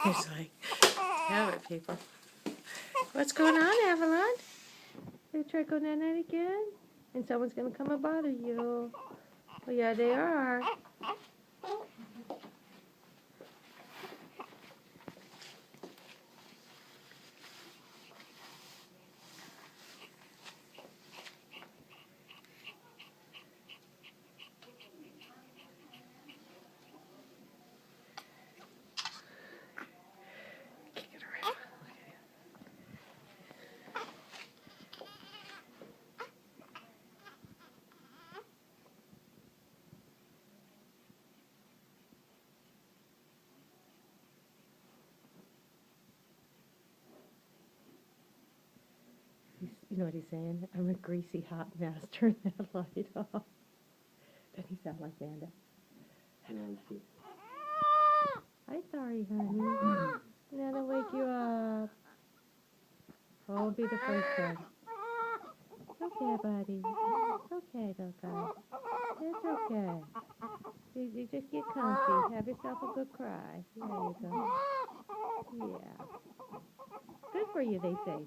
He's like, damn it, people. What's going on, Avalon? You try going that night again? And someone's going to come and bother you. Oh, yeah, they are. Kicking around. You know what he's saying? I'm a greasy hot mess. Turn that light off. Doesn't he sound like Vanda? Hi, sorry, honey. Now to wake you up. Oh, be the first one. It's okay, buddy. It's okay, little guy. It's okay. You just get comfy. Have yourself a good cry. There you go. Yeah. Good for you, they say.